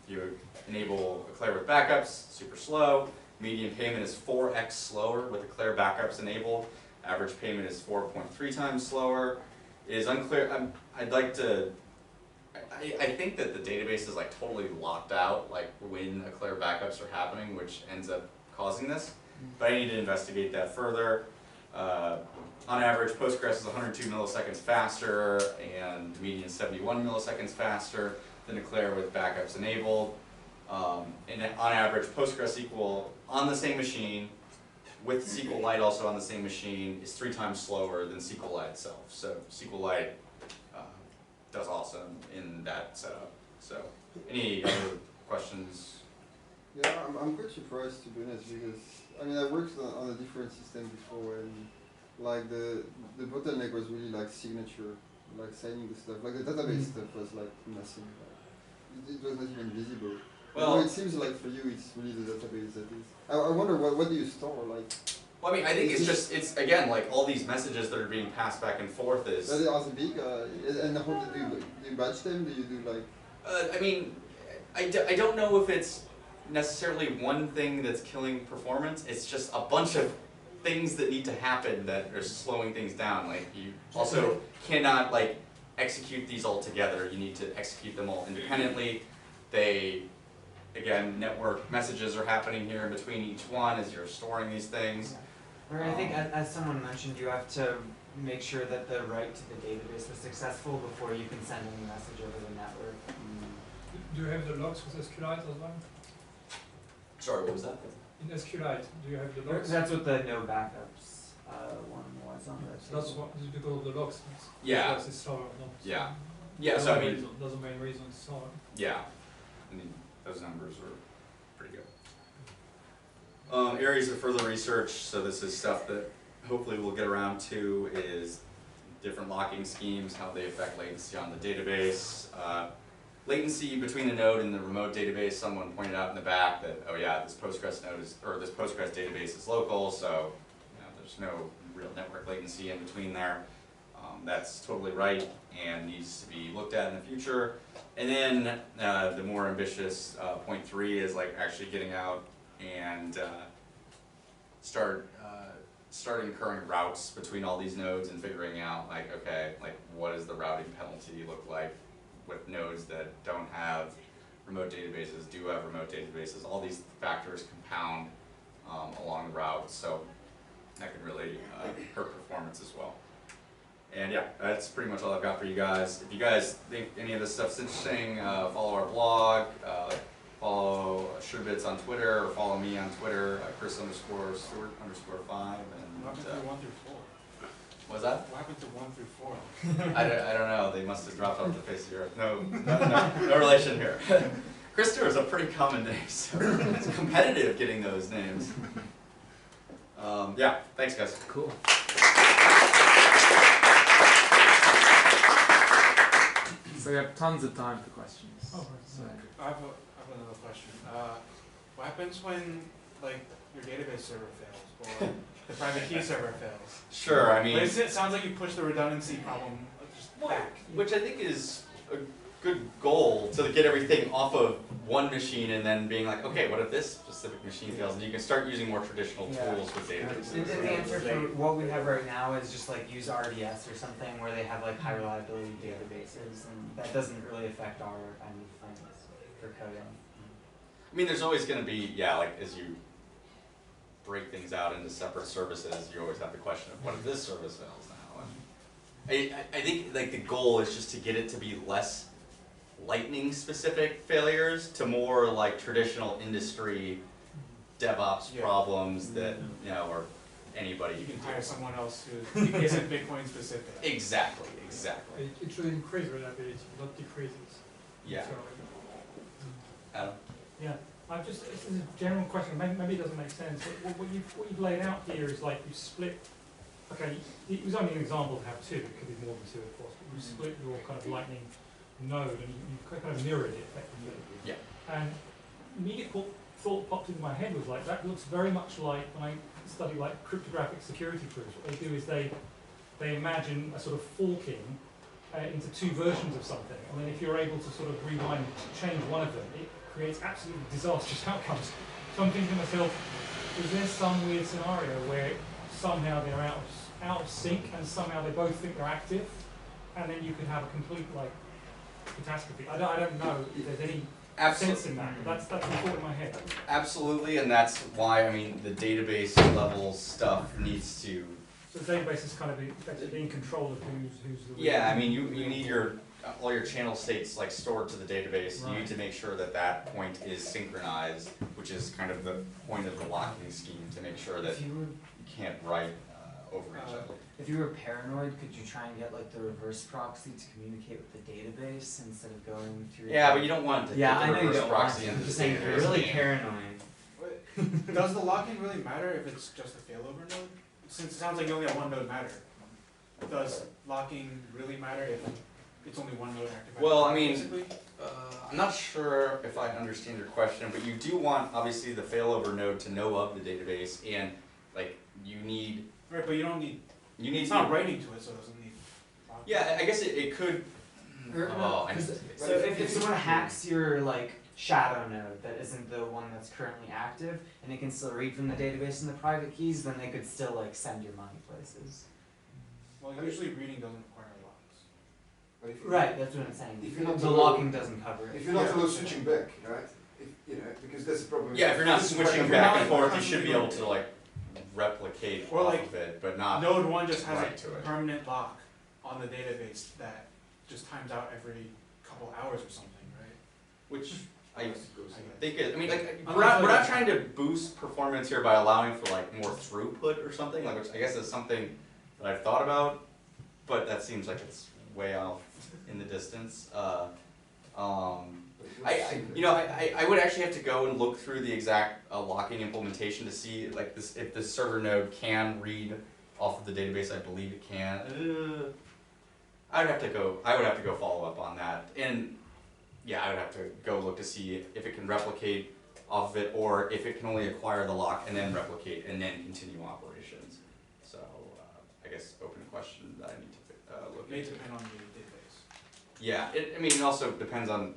you enable Eclair with backups, super slow. Median payment is 4x slower with Eclair backups enabled. Average payment is 4.3 times slower. It is unclear. I'd like to. I think that the database is like totally locked out, like when Eclair backups are happening, which ends up causing this. But I need to investigate that further. On average, Postgres is 102 milliseconds faster and median 71 milliseconds faster than Eclair with backups enabled. And on average, PostgreSQL on the same machine with SQLite also on the same machine is 3 times slower than SQLite itself. So SQLite does awesome in that setup. So any other questions? Yeah, I'm quite surprised to be honest, because I mean I worked on a different system before, and like the bottleneck was really like signature, like signing the stuff. Like the database stuff was like nothing. Like, it was not even visible. Well, it seems like for you it's really the database that is. I wonder what do you store like? well, I mean, I think it's again like all these messages that are being passed back and forth is. That are big, and how do you batch them? Do you do like? I mean, I don't know if it's necessarily one thing that's killing performance. It's just a bunch of things that need to happen that are slowing things down. Like you also cannot like execute these all together. You need to execute them all independently. Again, network messages are happening here in between each one as you're storing these things. Or I think, as someone mentioned, you have to make sure that the write to the database was successful before you can send any message over the network. Do you have the logs with SQLite as well? Sorry, what was that? In SQLite, do you have the logs? That's what the no backups one was on the So that's what, because of the logs. Yeah. Logs is slower, not. Yeah. Yeah, so I mean, That's the main reason it's slower. yeah, I mean, those numbers are pretty good. Areas of further research, so this is stuff that hopefully we'll get around to, is different locking schemes, how they affect latency on the database. latency between the node and the remote database. Someone pointed out in the back that, oh yeah, this Postgres node is, or this Postgres database is local, so there's no real network latency in between there. That's totally right and needs to be looked at in the future. And then the more ambitious point 3 is like actually getting out and start incurring routes between all these nodes and figuring out like, okay, like what does the routing penalty look like with nodes that don't have remote databases, do have remote databases. All these factors compound along the route, so that can really hurt performance as well. And yeah, that's pretty much all I've got for you guys. If you guys think any of this stuff's interesting, follow our blog, follow Suredbits on Twitter, or follow me on Twitter, Chris_Stewart_5. What happened to 1 through 4? What's that? What happened to 1 through 4? I don't know. They must have dropped off the face of the earth. No relation here. Chris Stewart is a pretty common name, so it's competitive getting those names. Yeah, thanks guys. Cool. So we have tons of time for questions. Oh, right. So, I have another question. What happens when like your database server fails or the private key server fails? Sure, I mean, But it sounds like you push the redundancy problem just back. which I think is a good goal to get everything off of one machine and then being like, okay, what if this specific machine fails? And you can start using more traditional tools with databases. The answer for what we have right now is just like use RDS or something where they have like high reliability databases, and that doesn't really affect our kind of things for coding. I mean, there's always going to be, yeah, like as you break things out into separate services, you always have the question of what if this service fails now? And I think like the goal is just to get it to be less lightning specific failures to more like traditional industry DevOps problems that, or anybody You can can do. hire someone else who isn't Bitcoin specific. Exactly. It should increase reliability, not decrease it. Yeah. So, Adam? Yeah, this is a general question, maybe it doesn't make sense, but what you've laid out here is like you split, okay, it was only an example to have two, it could be more than two of course, but you split your kind of lightning node and you kind of mirrored it effectively. Yeah. And immediate thought popped into my head was like, that looks very much like when I study like cryptographic security proofs. What they do is they imagine a sort of forking into two versions of something, and then if you're able to sort of rewind, change one of them, it creates absolutely disastrous outcomes. So I'm thinking to myself, is there some weird scenario where somehow they're out of sync and somehow they both think they're active, and then you could have a complete like catastrophe? I don't know if there's any sense in that, but that's the thought in my head. Absolutely, and that's why, I mean, the database level stuff needs to. So the database is kind of effectively in control of who's the Yeah, I mean, you need all your channel states like stored to the database. You Right. need to make sure that that point is synchronized, which is kind of the point of the locking scheme, to make sure that you can't write over each other. If you were paranoid, could you try and get like the reverse proxy to communicate with the database instead of going through? Yeah, but you don't want to Yeah, get I the know you reverse don't want proxy to. into I'm the just saying, if you're database. really paranoid. Does the locking really matter if it's just a failover node? Since it sounds like you only have one node matter. Does locking really matter if it's only one node active? Well, I mean, basically? I'm not sure if I understand your question, but you do want, obviously, the failover node to know of the database, and like you need. Right, but you don't need. It's It's not writing to it, so it doesn't need. locking. Yeah, I guess it could. Oh, I So if someone hacks your like shadow node that isn't the one that's currently active, and it can still read from the database and the private keys, then they could still like send your money places. Well, usually reading doesn't require locks. But if you- Right, that's what I'm saying. If you're not The alone- locking doesn't cover it. If you're not always switching back, right? Because that's the problem. Yeah, if you're not This is switching what- back and if you're not forth, you should be able constantly to like replicate Or, off like, of it, but not. Node 1 just has Right to a it. permanent lock on the database that just times out every couple hours or something, right? Which I I guess. think is, I mean, like, I'm we're not not like- trying to boost performance here by allowing for like more throughput or something, like, which I guess is something that I've thought about, but that seems like it's way off in the distance. I would actually have to go and look through the exact locking implementation to see like this, if the server node can read off of the database. I believe it can. I would have to go follow up on that. And yeah, I would have to go look to see if it can replicate off of it, or if it can only acquire the lock and then replicate and then continue operations. So, I guess open question that I need to look It may into. depend on the database. Yeah, I mean, it also depends on,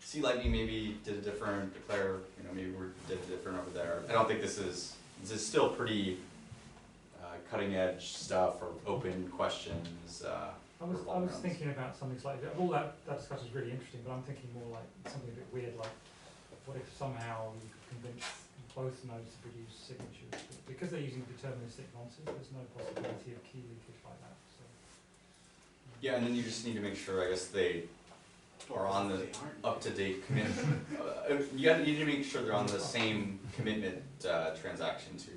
Sea Lightning maybe did a different, Declare, you know, maybe we did different over there. I don't think this is still pretty cutting edge stuff or open questions. I was thinking about something slightly, all that discussion is really interesting, but I'm thinking more like something a bit weird, like what if somehow you could convince both nodes to produce signatures? But because they're using deterministic nonces, there's no possibility of key leakage like that. So. Yeah, and then you just need to make sure, I guess, they are on the up-to-date commitment. You need to make sure they're on the same commitment transaction to.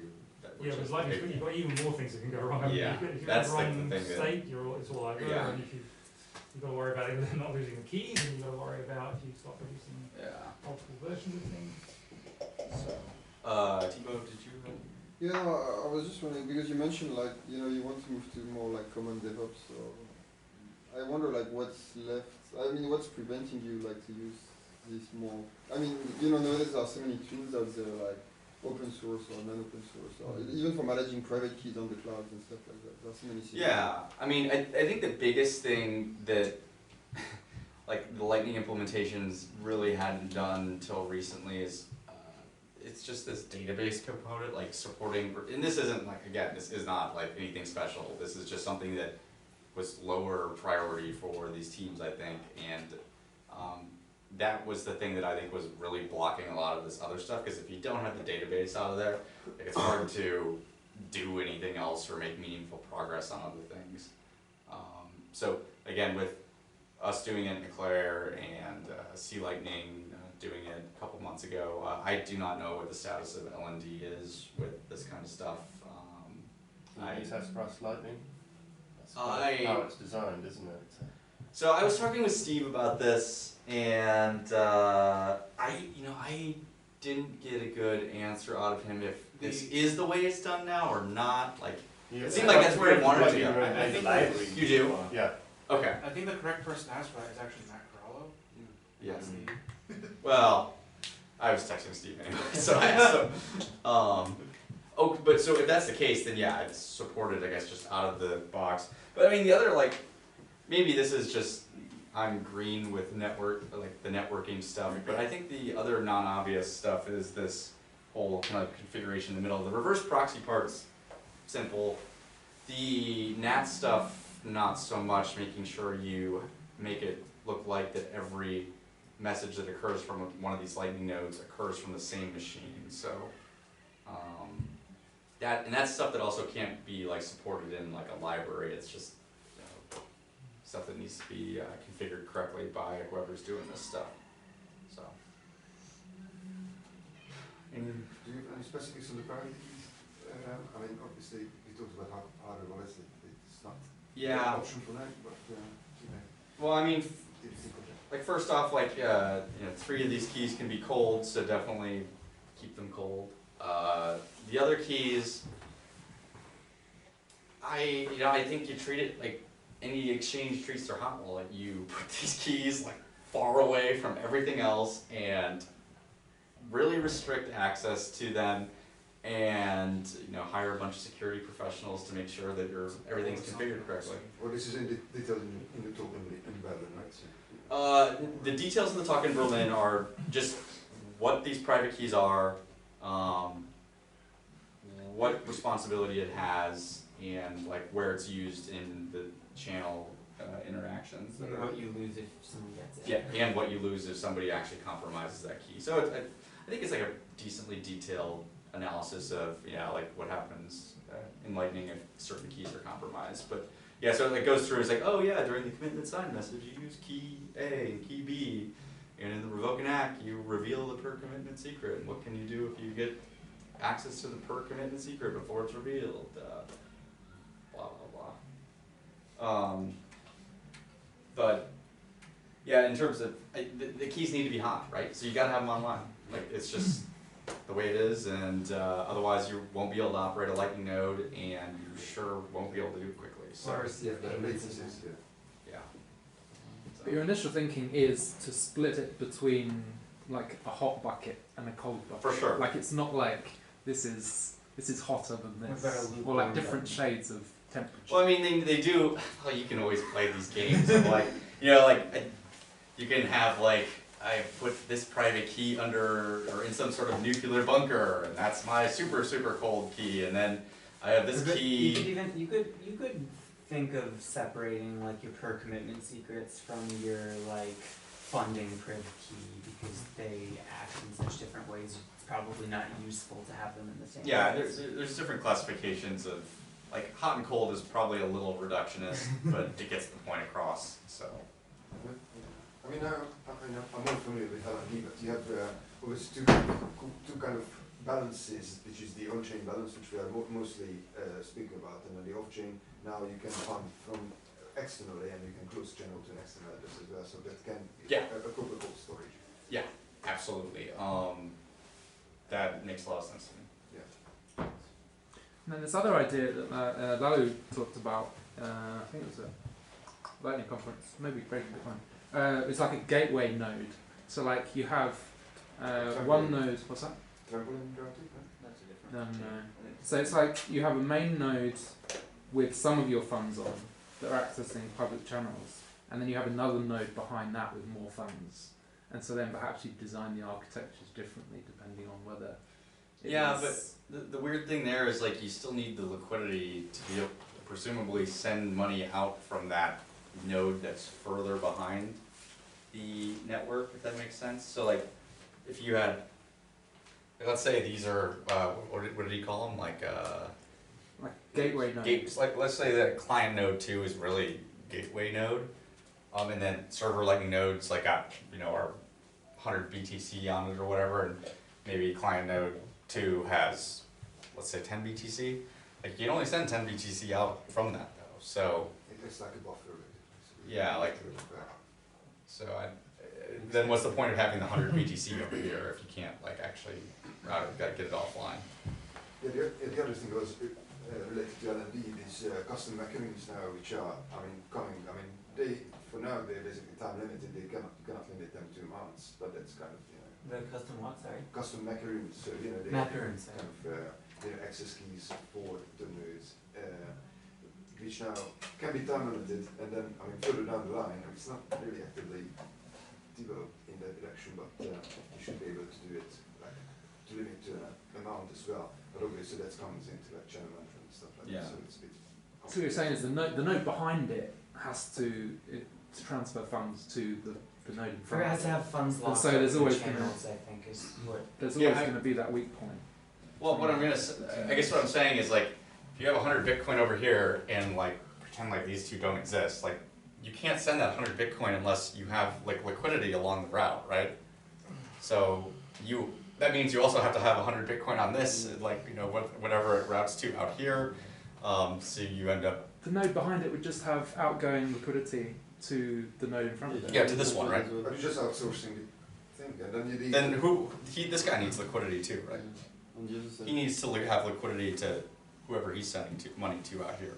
Yeah, but like you've got even more things that can go wrong. Yeah, if you've that's got the wrong the thing. state, it's all over. Yeah. And if you've got to worry about them not losing the keys, and you've got to worry about if you start producing multiple versions of things. So, Thibaut, did you? Yeah, no, I was just wondering, because you mentioned like, you know, you want to move to more like common DevOps, so I wonder like what's left, I mean, what's preventing you like to use this more? I mean, you know, nowadays there are so many tools out there like open source or non-open source, or even for managing private keys on the cloud and stuff like that. There are so many things. Yeah, I mean, I think the biggest thing that like the Lightning implementations really hadn't done until recently is it's just this database component, like supporting, and this isn't like, again, this is not like anything special. This is just something that was lower priority for these teams, I think, and that was the thing that I think was really blocking a lot of this other stuff, because if you don't have the database out of there, it's hard to do anything else or make meaningful progress on other things. So again, with us doing it in Eclair and Sea Lightning doing it a couple months ago, I do not know what the status of LND is with this kind of stuff. Can you test cross lightning? That's how it's designed, isn't it? So I was talking with Steve about this, and I didn't get a good answer out of him if this is the way it's done now or not. Like, it seemed like that's where he wanted to go. I think You do? Yeah. Okay. I think the correct person to ask for that is actually Matt Corallo. Yes. Well, I was texting Steve anyway, so I asked him. Oh, but so if that's the case, then yeah, it's supported, I guess, just out of the box. But I mean, the other, like, maybe this is just, I'm green with network, like the networking stuff, but I think the other non-obvious stuff is this whole kind of configuration in the middle. The reverse proxy part's simple. The NAT stuff, not so much, making sure you make it look like that every message that occurs from one of these Lightning nodes occurs from the same machine. So that's stuff that also can't be like supported in like a library. It's just stuff that needs to be configured correctly by whoever's doing this stuff. So. Do you have any specifics on the private keys? I mean, obviously, you talked about hardware wallets. It's not an option for now, but well, I mean, did you think of that? like first off, like 3 of these keys can be cold, so definitely keep them cold. The other keys, I think you treat it like any exchange treats their hot wallet. You put these keys like far away from everything else and really restrict access to them, and hire a bunch of security professionals to make sure that everything's configured correctly. Well, this is in the detail in the talk in Berlin, right? So, The details of the talk in Berlin are just what these private keys are, what responsibility it has, and like where it's used in the channel interactions. Maybe what you lose if someone gets it. Yeah, and what you lose if somebody actually compromises that key. So I think it's like a decently detailed analysis of like what happens in Lightning if certain keys are compromised. But yeah, so it goes through. It's like, oh yeah, during the commitment sign message, you use key A and key B, and in the revoke an act, you reveal the per commitment secret. And what can you do if you get access to the per commitment secret before it's revealed? Blah blah blah. But yeah, in terms of the keys need to be hot, right? So you got to have them online. Like it's just the way it is, and otherwise you won't be able to operate a Lightning node, and you sure won't be able to do it quickly. So the latencies, yeah. So. But your initial thinking is to split it between like a hot bucket and a cold bucket. For sure. Like it's not like this is hotter than We've got a this, loop or like on different that. shades of temperature. Well, I mean, they do. Well, you can always play these games of like, you know, like you can have like I put this private key under or in some sort of nuclear bunker, and that's my super cold key, and then I have this But key. you could think of separating like your per commitment secrets from your like funding priv key because they act in such different ways. It's probably not useful to have them in the same. Yeah, place. there's different classifications of like hot and cold is probably a little reductionist, but it gets the point across. So. I mean, I'm more familiar with LND, but you have obviously two kind of balances, which is the on-chain balance, which we are mostly speaking about, and then the off-chain. Now you can fund from externally, and you can close channel to an external address as well, so that can be a proper cold storage. Yeah, absolutely. That makes a lot of sense to me. Yeah. And then this other idea that Lalu talked about, I think it was a Lightning conference, maybe breaking the one. It's like a gateway node. So like you have one node. What's that? Trampoline interactive, no? That's a different. No. So it's like you have a main node with some of your funds on that are accessing public channels, and then you have another node behind that with more funds. And so then perhaps you design the architectures differently depending on whether. Yeah, but the weird thing there is like you still need the liquidity to be able to presumably send money out from that node that's further behind the network, if that makes sense. So like if you had, let's say these are, what did he call them? Like gateway nodes. like let's say that client node 2 is really gateway node, and then server lightning nodes like got, you know, our 100 BTC on it or whatever, and maybe client node 2 has, let's say 10 BTC. Like you can only send 10 BTC out from that though. So It's like a buffer. yeah, like so. Then what's the point of having the 100 BTC over here if you can't like actually route it? Got to get it offline. Yeah, the other thing was related to LND, these custom mechanisms now, which are, coming. They, for now, they're basically time limited. You cannot limit them to months, but that's kind of, The custom what? Sorry. custom macaroons. So they Macaroons. kind of access keys for the nodes, which now can be time limited, and then further down the line, it's not really actively developed in that direction, but you should be able to do it, like to limit to an amount as well. But obviously that comes into like channel management and stuff like that, so it's a bit. So what you're saying is the node behind it has to transfer funds to the node in It front. has to have funds And locked so up there's in always channels, I think, is what. There's always going to be that weak point. Well, what I'm gonna, I guess what I'm saying is like, if you have 100 Bitcoin over here and like pretend like these two don't exist, like you can't send that 100 Bitcoin unless you have like liquidity along the route, right? So that means you also have to have 100 Bitcoin on this, like, you know, whatever it routes to out here. So you end up. The node behind it would just have outgoing liquidity to the node in front of it. Yeah, to this one, right? But you're just outsourcing the thing, and then you need. This guy needs liquidity too, right? On the other side. He needs to have liquidity to whoever he's sending money to out here.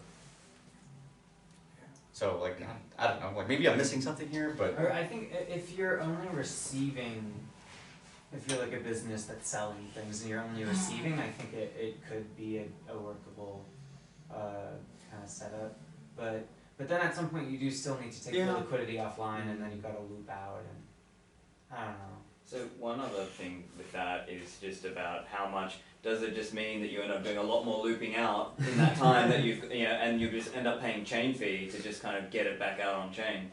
So like, I don't know, like maybe I'm missing something here, but. Or I think if you're only receiving, if you're like a business that's selling things and you're only receiving, I think it could be a workable kind of setup. But then at some point you do still need to take the liquidity offline, and then you've got to loop out, and I don't know. So one other thing with that is just about how much does it just mean that you end up doing a lot more looping out in that time that and you just end up paying chain fee to just kind of get it back out on chain.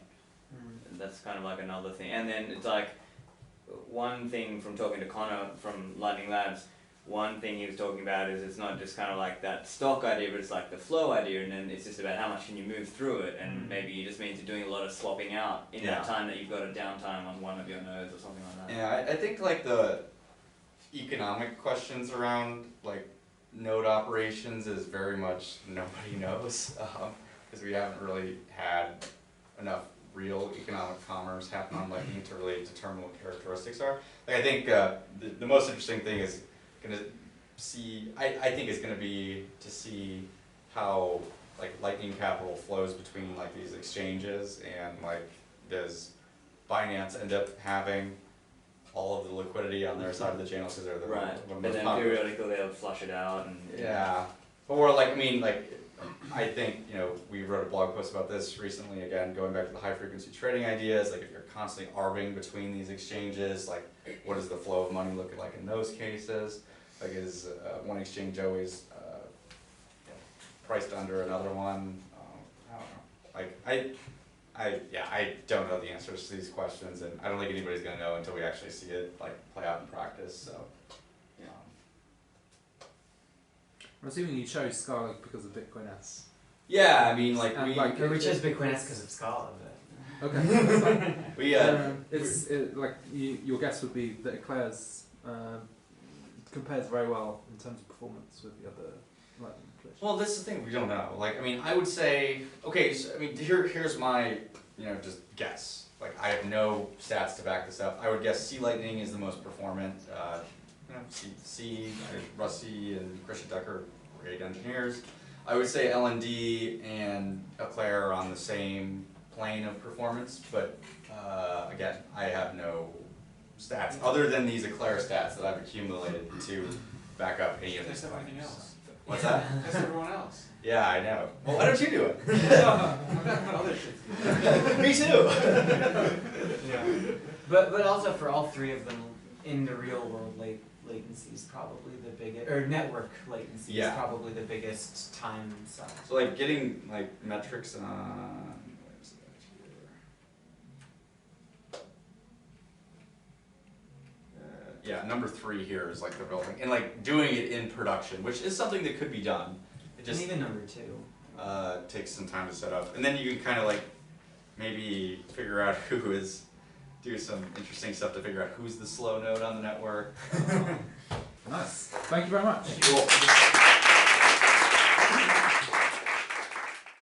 That's kind of like another thing. And then it's like one thing from talking to Connor from Lightning Labs, one thing he was talking about is it's not just kind of like that stock idea, but it's like the flow idea, and then it's just about how much can you move through it, and maybe it just means you're doing a lot of swapping out in that time that you've got a downtime on one of your nodes or something like that. Yeah, I think like the economic questions around like node operations is very much nobody knows, because we haven't really had enough real economic commerce happen on Lightning to really determine what characteristics are. Like I think the most interesting thing is gonna see. I think is gonna be to see how like Lightning capital flows between like these exchanges and like does Binance end up having all of the liquidity on their side of the channel because they're the Right, one of the but most then popular? periodically they'll flush it out and. Yeah, or like, I mean, like, I think, you know, we wrote a blog post about this recently, again, going back to the high frequency trading ideas, like if you're constantly arbing between these exchanges, like what does the flow of money look like in those cases? Like is one exchange always priced under another one? I don't know. Like I don't know the answers to these questions, and I don't think anybody's gonna know until we actually see it like play out in practice. So, I'm assuming you chose Scala because of Bitcoin S. yeah, I mean, like And We chose Bitcoin S because of Scala, but. Okay. That's fine. we your guess would be that Eclair's compares very well in terms of performance with the other Lightning applications. well, this is the thing, we don't know. Like, I mean, I would say, okay, so, I mean, here's my, you know, just guess. Like, I have no stats to back this up. I would guess C Lightning is the most performant. You know, Rusty and Christian Tucker are great engineers. I would say LND and Eclair are on the same plane of performance, but again, I have no stats other than these Eclair stats that I've accumulated to back up any of Test these everything claims. else. What's that? Test everyone else. Yeah, I know. Well, why don't you do it? I've got other shit. Me too. Yeah. But also for all three of them, in the real world, latency is probably the biggest, or network latency is probably the biggest time suck. So like getting like metrics on, where's that here? Yeah, number 3 here is like the real thing, and like doing it in production, which is something that could be done. It just And even number 2. takes some time to set up, and then you can kind of like maybe figure out who is. Do some interesting stuff to figure out who's the slow node on the network. Nice. Thank you very much. Cool.